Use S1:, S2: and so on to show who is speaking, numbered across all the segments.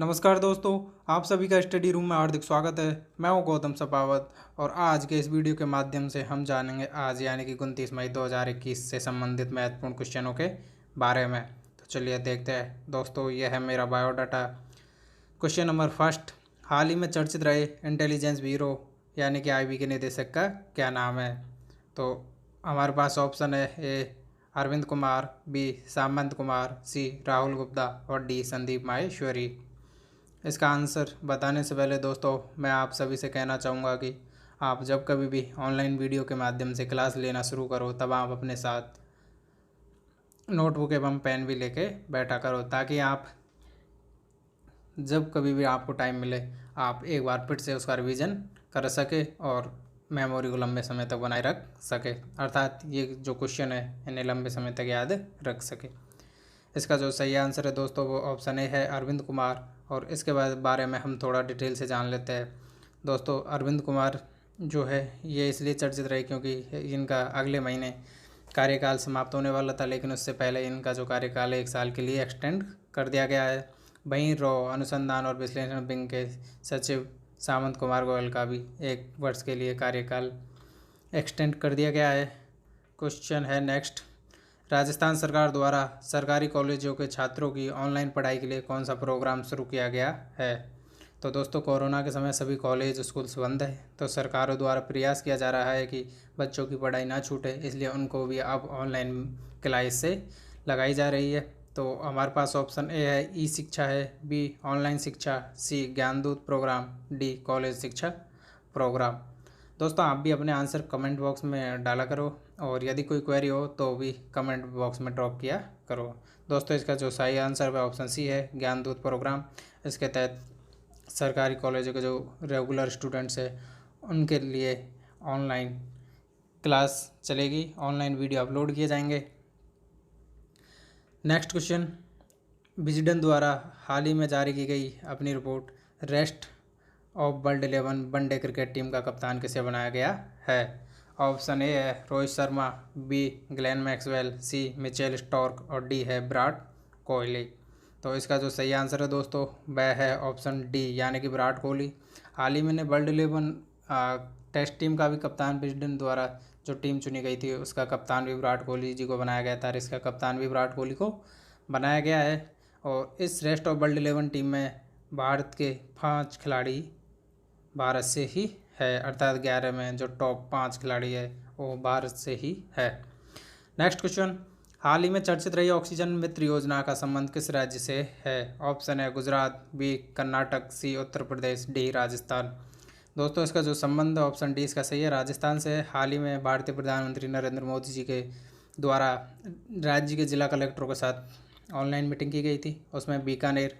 S1: नमस्कार दोस्तों, आप सभी का स्टडी रूम में हार्दिक स्वागत है। मैं हूं गौतम सपावत और आज के इस वीडियो के माध्यम से हम जानेंगे आज यानी कि 29 मई 2021 से संबंधित महत्वपूर्ण क्वेश्चनों के बारे में। तो चलिए देखते हैं दोस्तों, यह है मेरा बायोडाटा। क्वेश्चन नंबर फर्स्ट, हाल ही में चर्चित रहे इंटेलिजेंस ब्यूरो यानी कि आईबी के निदेशक का क्या नाम है? तो हमारे पास ऑप्शन है ए अरविंद कुमार, बी सामंत कुमार, सी राहुल गुप्ता और डी संदीप माहेश्वरी। इसका आंसर बताने से पहले दोस्तों मैं आप सभी से कहना चाहूँगा कि आप जब कभी भी ऑनलाइन वीडियो के माध्यम से क्लास लेना शुरू करो तब आप अपने साथ नोटबुक एवं पेन भी लेके बैठा करो, ताकि आप जब कभी भी आपको टाइम मिले आप एक बार फिर से उसका रिवीजन कर सके और मेमोरी को लंबे समय तक बनाए रख सके, अर्थात ये जो क्वेश्चन है इन्हें लंबे समय तक याद रख सके। इसका जो सही आंसर है दोस्तों वो ऑप्शन ए है अरविंद कुमार। और इसके बारे में हम थोड़ा डिटेल से जान लेते हैं। दोस्तों अरविंद कुमार जो है ये इसलिए चर्चित रहे क्योंकि इनका अगले महीने कार्यकाल समाप्त होने वाला था, लेकिन उससे पहले इनका जो कार्यकाल है 1 साल के लिए एक्सटेंड कर दिया गया है। वहीं रॉ अनुसंधान और विश्लेषण विंग के सचिव सामंत कुमार गोयल का भी 1 वर्ष के लिए कार्यकाल एक्सटेंड कर दिया गया है। क्वेश्चन है नेक्स्ट, राजस्थान सरकार द्वारा सरकारी कॉलेजों के छात्रों की ऑनलाइन पढ़ाई के लिए कौन सा प्रोग्राम शुरू किया गया है? तो दोस्तों कोरोना के समय सभी कॉलेज स्कूल्स बंद है, तो सरकारों द्वारा प्रयास किया जा रहा है कि बच्चों की पढ़ाई ना छूटे, इसलिए उनको भी अब ऑनलाइन क्लास से लगाई जा रही है। तो हमारे पास ऑप्शन ए है ई शिक्षा है, बी ऑनलाइन शिक्षा, सी ज्ञानदूत प्रोग्राम, डी कॉलेज शिक्षा प्रोग्राम। दोस्तों आप भी अपने आंसर कमेंट बॉक्स में डाला करो और यदि कोई क्वेरी हो तो भी कमेंट बॉक्स में ड्रॉप किया करो। दोस्तों इसका जो सही आंसर है ऑप्शन सी है ज्ञानदूत प्रोग्राम। इसके तहत सरकारी कॉलेजों के जो रेगुलर स्टूडेंट्स हैं उनके लिए ऑनलाइन क्लास चलेगी, ऑनलाइन वीडियो अपलोड किए जाएंगे। नेक्स्ट क्वेश्चन, विजडन द्वारा हाल ही में जारी की गई अपनी report rest of world 11 one day cricket team का कप्तान किसे बनाया गया है? ऑप्शन ए है Rohit Sharma, B Glenn Maxwell, C Mitchell Starc और डी है विराट कोहली। तो इसका जो सही आंसर है दोस्तों वह है ऑप्शन डी यानी कि विराट कोहली। हाल ही में वर्ल्ड 11 टेस्ट टीम का भी कप्तान विजडन द्वारा जो टीम चुनी गई थी उसका कप्तान भी विराट कोहली जी को बनाया गया था और इसका कप्तान भी विराट कोहली को बनाया गया है। और इस रेस्ट ऑफ वर्ल्ड 11 टीम में भारत के 5 खिलाड़ी भारत से ही है, अर्थात 11 में जो टॉप 5 खिलाड़ी है वो भारत से ही है। नेक्स्ट क्वेश्चन, हाल ही में चर्चित रही ऑक्सीजन मित्र योजना का संबंध किस राज्य से है? ऑप्शन है गुजरात, बी कर्नाटक, सी उत्तर प्रदेश, डी राजस्थान। दोस्तों इसका जो संबंध है ऑप्शन डी इसका सही है, राजस्थान से है। हाल ही में भारतीय प्रधानमंत्री नरेंद्र मोदी जी के द्वारा राज्य के जिला कलेक्टरों के साथ ऑनलाइन मीटिंग की गई थी, उसमें बीकानेर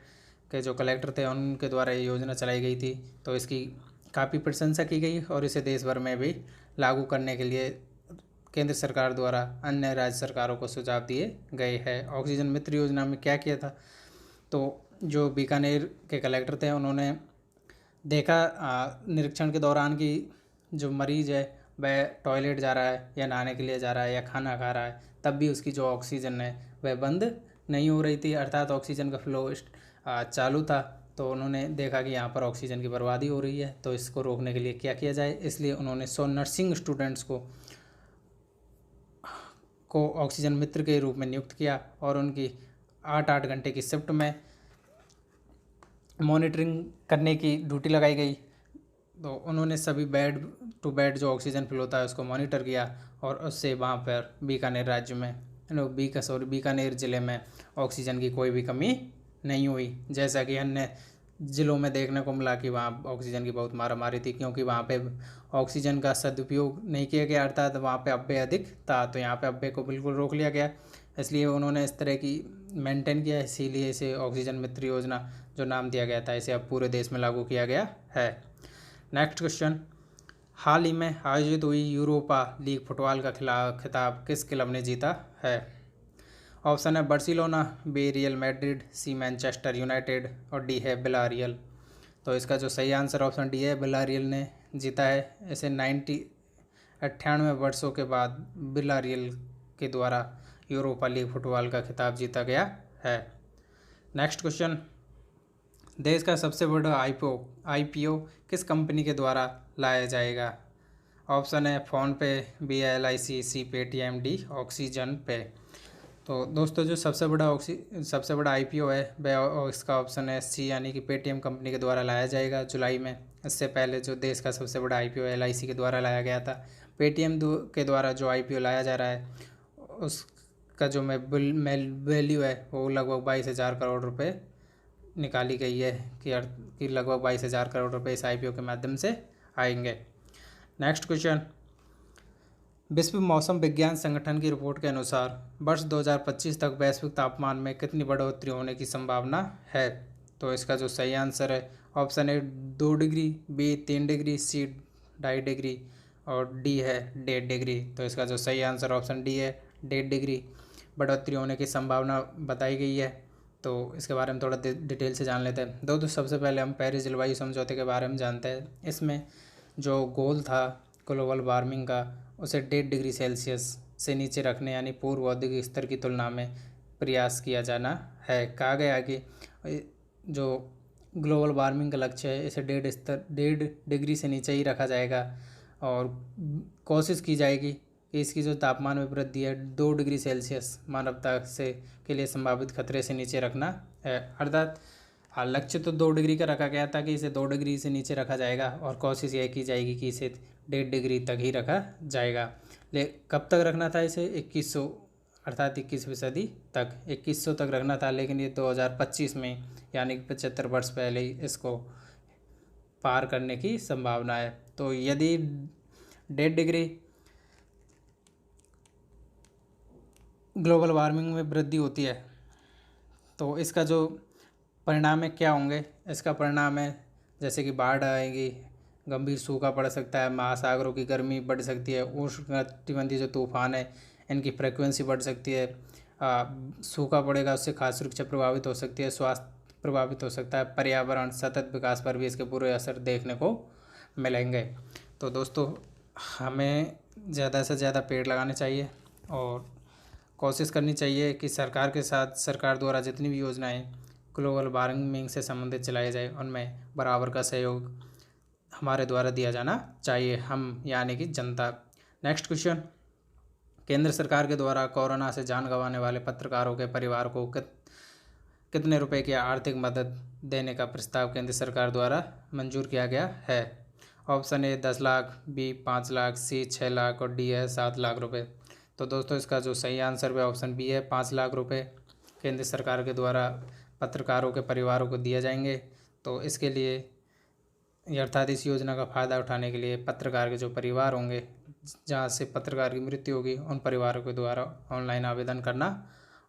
S1: के जो कलेक्टर थे उनके द्वारा ये योजना चलाई गई थी। तो इसकी काफ़ी प्रशंसा की गई और इसे देश भर में भी लागू करने के लिए केंद्र सरकार द्वारा अन्य राज्य सरकारों को सुझाव दिए गए हैं। ऑक्सीजन मित्र योजना में क्या किया था, तो जो बीकानेर के कलेक्टर थे उन्होंने देखा निरीक्षण के दौरान कि जो मरीज़ है वह टॉयलेट जा रहा है या नहाने के लिए जा रहा है या खाना खा रहा है, तब भी उसकी जो ऑक्सीजन है वह बंद नहीं हो रही थी, अर्थात ऑक्सीजन का फ्लो चालू था। तो उन्होंने देखा कि यहाँ पर ऑक्सीजन की बर्बादी हो रही है, तो इसको रोकने के लिए क्या किया जाए, इसलिए उन्होंने 100 नर्सिंग स्टूडेंट्स को ऑक्सीजन मित्र के रूप में नियुक्त किया और उनकी 8-8 घंटे की शिफ्ट में मॉनिटरिंग करने की ड्यूटी लगाई गई। तो उन्होंने सभी बेड टू बेड जो ऑक्सीजन फ्लो होता है उसको मॉनिटर किया और उससे वहाँ पर बीकानेर राज्य में बीकानेर ज़िले में ऑक्सीजन की कोई भी कमी नहीं हुई, जैसा कि अन्य ज़िलों में देखने को मिला कि वहाँ ऑक्सीजन की बहुत मारामारी थी, क्योंकि वहाँ पे ऑक्सीजन का सदुपयोग नहीं किया गया, अर्थात वहाँ पे अव्यय अधिक था, तो यहाँ पे अव्यय को बिल्कुल रोक लिया गया। इसलिए उन्होंने इस तरह की मेंटेन किया, इसीलिए इसे ऑक्सीजन मित्र योजना जो नाम दिया गया था इसे अब पूरे देश में लागू किया गया है। नेक्स्ट क्वेश्चन, हाल ही में आयोजित हुई यूरोपा लीग फुटबॉल का खिताब किस क्लब ने जीता है? ऑप्शन है Barcelona, B Real Madrid, C Manchester United और डी है विलारियल। तो इसका जो सही आंसर ऑप्शन डी है, विलारियल ने जीता है। इसे 98 वर्षों के बाद विलारियल के द्वारा यूरोपा लीग फुटबॉल का खिताब जीता गया है। नेक्स्ट क्वेश्चन, देश का सबसे बड़ा आईपीओ किस कंपनी के द्वारा लाया जाएगा? ऑप्शन है PhonePe, B L I C Paytm, D oxygen pay. तो दोस्तों जो सबसे बड़ा आईपीओ है वह इसका ऑप्शन है सी यानी कि पेटीएम कंपनी के द्वारा लाया जाएगा जुलाई में। इससे पहले जो देश का सबसे बड़ा आईपीओ एलआईसी के द्वारा लाया गया था। पेटीएम के द्वारा जो आईपीओ लाया जा रहा है उसका जो वैल्यू है वो लगभग 22,000 करोड़ रुपए निकाली गई है कि लगभग 22,000 करोड़ रुपए इस आईपीओ के माध्यम से आएंगे। नेक्स्ट क्वेश्चन, विश्व मौसम विज्ञान संगठन की रिपोर्ट के अनुसार वर्ष 2025 तक वैश्विक तापमान में कितनी बढ़ोतरी होने की संभावना है? तो इसका जो सही आंसर है option A 2 degree, B 3 degree, C 2.5 degree और डी है 1.5 डिग्री। तो इसका जो सही आंसर ऑप्शन डी है 1.5 डिग्री बढ़ोतरी होने की संभावना बताई गई है। तो इसके बारे में थोड़ा डिटेल से जान लेते हैं। तो सबसे पहले हम पेरिस जलवायु समझौते के बारे में जानते हैं। इसमें जो गोल था ग्लोबल वार्मिंग का उसे 1.5 डिग्री सेल्सियस से नीचे रखने यानी पूर्व औद्योगिक स्तर की तुलना में प्रयास किया जाना है। कहा गया कि जो ग्लोबल वार्मिंग का लक्ष्य है इसे 1.5 डिग्री से नीचे ही रखा जाएगा और कोशिश की जाएगी कि इसकी जो तापमान में वृद्धि है 2 डिग्री सेल्सियस मानवता से के लिए संभावित खतरे से नीचे रखना है। अर्थात लक्ष्य तो 2 डिग्री का रखा गया था कि इसे 2 डिग्री से नीचे रखा जाएगा और कोशिश यह की जाएगी कि इसे 1.5 डिग्री तक ही रखा जाएगा। कब तक रखना था इसे? 2100 अर्थात 21वीं सदी तक 2100 तक रखना था, लेकिन ये 2025 में यानी कि 75 वर्ष पहले ही इसको पार करने की संभावना है। तो यदि 1.5 डिग्री ग्लोबल वार्मिंग में वृद्धि होती है तो इसका जो परिणाम है क्या होंगे? इसका परिणाम है जैसे कि बाढ़ आएगी, गंभीर सूखा पड़ सकता है, महासागरों की गर्मी बढ़ सकती है, उष्णकटिबंधीय जो तूफान है इनकी फ्रिक्वेंसी बढ़ सकती है, सूखा पड़ेगा उससे खाद्य सुरक्षा प्रभावित हो सकती है, स्वास्थ्य प्रभावित हो सकता है, पर्यावरण सतत विकास पर भी इसके बुरे असर देखने को मिलेंगे। तो दोस्तों हमें ज़्यादा से ज़्यादा पेड़ लगाने चाहिए और कोशिश करनी चाहिए कि सरकार द्वारा जितनी भी योजनाएं ग्लोबल वार्मिंग से संबंधित चलाई जाए उनमें बराबर का सहयोग हमारे द्वारा दिया जाना चाहिए, हम यानी कि जनता। नेक्स्ट क्वेश्चन, केंद्र सरकार के द्वारा कोरोना से जान गंवाने वाले पत्रकारों के परिवार को कितने रुपए की आर्थिक मदद देने का प्रस्ताव केंद्र सरकार द्वारा मंजूर किया गया है? Option A 10 lakh, B 5 lakh, C 6 lakh और डी है 7 लाख रुपए। तो दोस्तों इसका जो सही आंसर है ऑप्शन बी है 5 लाख रुपए केंद्र सरकार के द्वारा पत्रकारों के परिवारों को दिए जाएंगे। तो इसके लिए अर्थात इस योजना का फ़ायदा उठाने के लिए पत्रकार के जो परिवार होंगे जहाँ से पत्रकार की मृत्यु होगी उन परिवारों के द्वारा ऑनलाइन आवेदन करना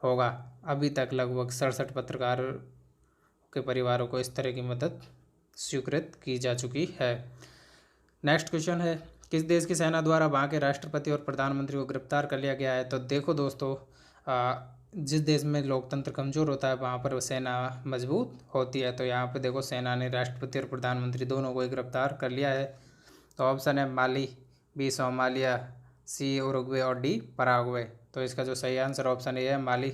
S1: होगा। अभी तक लगभग 67 पत्रकार के परिवारों को इस तरह की मदद स्वीकृत की जा चुकी है। नेक्स्ट क्वेश्चन है, किस देश की सेना द्वारा वहाँ के राष्ट्रपति और प्रधानमंत्री को गिरफ्तार कर लिया गया है? तो देखो दोस्तों जिस देश में लोकतंत्र कमज़ोर होता है वहाँ पर सेना मजबूत होती है। तो यहाँ पे देखो सेना ने राष्ट्रपति और प्रधानमंत्री दोनों को गिरफ्तार कर लिया है। तो ऑप्शन है माली, बी सोमालिया, सी उरुग्वे और डी पराग्वे। तो इसका जो सही आंसर ऑप्शन ए है माली।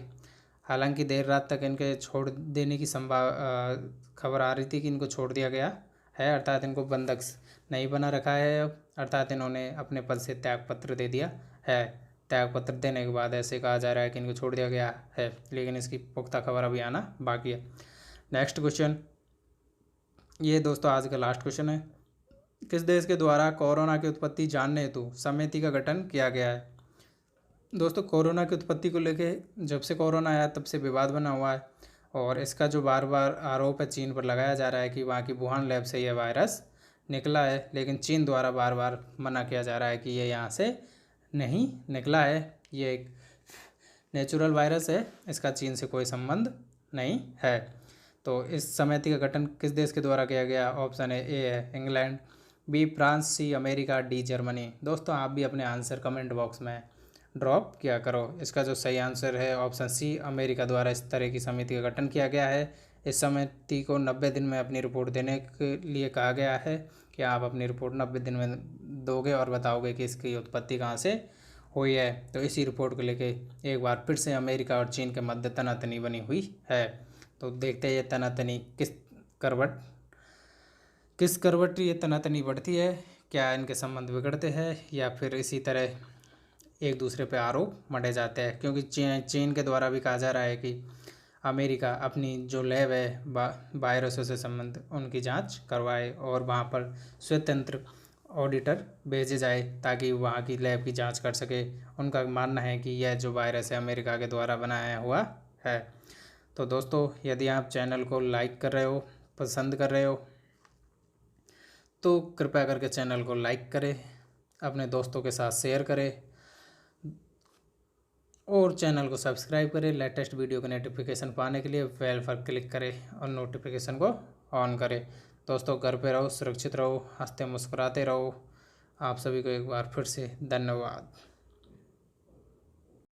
S1: हालांकि देर रात तक इनके छोड़ देने की खबर आ रही थी कि इनको छोड़ दिया गया है, अर्थात इनको बंधक नहीं बना रखा है, अर्थात इन्होंने अपने पद से त्यागपत्र दे दिया है। त्यागपत्र देने के बाद ऐसे कहा जा रहा है कि इनको छोड़ दिया गया है, लेकिन इसकी पुख्ता खबर अभी आना बाकी है। नेक्स्ट क्वेश्चन, ये दोस्तों आज का लास्ट क्वेश्चन है, किस देश के द्वारा कोरोना की उत्पत्ति जानने हेतु समिति का गठन किया गया है? दोस्तों कोरोना की उत्पत्ति को लेके जब से कोरोना आया तब से विवाद बना हुआ है और इसका जो बार बार आरोप है चीन पर लगाया जा रहा है कि वहाँ की वुहान लैब से यह वायरस निकला है, लेकिन चीन द्वारा बार बार मना किया जा रहा है कि ये यहाँ से नहीं निकला है, ये एक नेचुरल वायरस है, इसका चीन से कोई संबंध नहीं है। तो इस समिति का गठन किस देश के द्वारा किया गया? ऑप्शन ए है England, B France, C America, D Germany. दोस्तों आप भी अपने आंसर कमेंट बॉक्स में ड्रॉप किया करो। इसका जो सही आंसर है ऑप्शन सी अमेरिका द्वारा इस तरह की समिति का गठन किया गया है। इस समिति को 90 दिन में अपनी रिपोर्ट देने के लिए कहा गया है कि आप अपनी रिपोर्ट 90 दिन में दोगे और बताओगे कि इसकी उत्पत्ति कहाँ से हुई है। तो इसी रिपोर्ट को लेके एक बार फिर से अमेरिका और चीन के मध्य तनातनी बनी हुई है। तो देखते हैं ये तनातनी किस करवट किस करवट ये तनातनी बढ़ती है, क्या इनके संबंध बिगड़ते हैं या फिर इसी तरह एक दूसरे पे आरोप मढ़े जाते हैं। क्योंकि चीन के द्वारा भी कहा जा रहा है कि अमेरिका अपनी जो लैब है वायरसों से संबंध उनकी जांच करवाए और वहाँ पर स्वतंत्र ऑडिटर भेजे जाए ताकि वहाँ की लैब की जांच कर सके। उनका मानना है कि यह जो वायरस है अमेरिका के द्वारा बनाया हुआ है। तो दोस्तों, यदि आप चैनल को लाइक कर रहे हो, पसंद कर रहे हो, तो कृपया करके चैनल को लाइक करें, अपने दोस्तों के साथ शेयर करें और चैनल को सब्सक्राइब करें। लेटेस्ट वीडियो का नोटिफिकेशन पाने के लिए बेल पर क्लिक करें और नोटिफिकेशन को ऑन करें। दोस्तों, घर पे रहो, सुरक्षित रहो, हंसते मुस्कुराते रहो। आप सभी को एक बार फिर से धन्यवाद।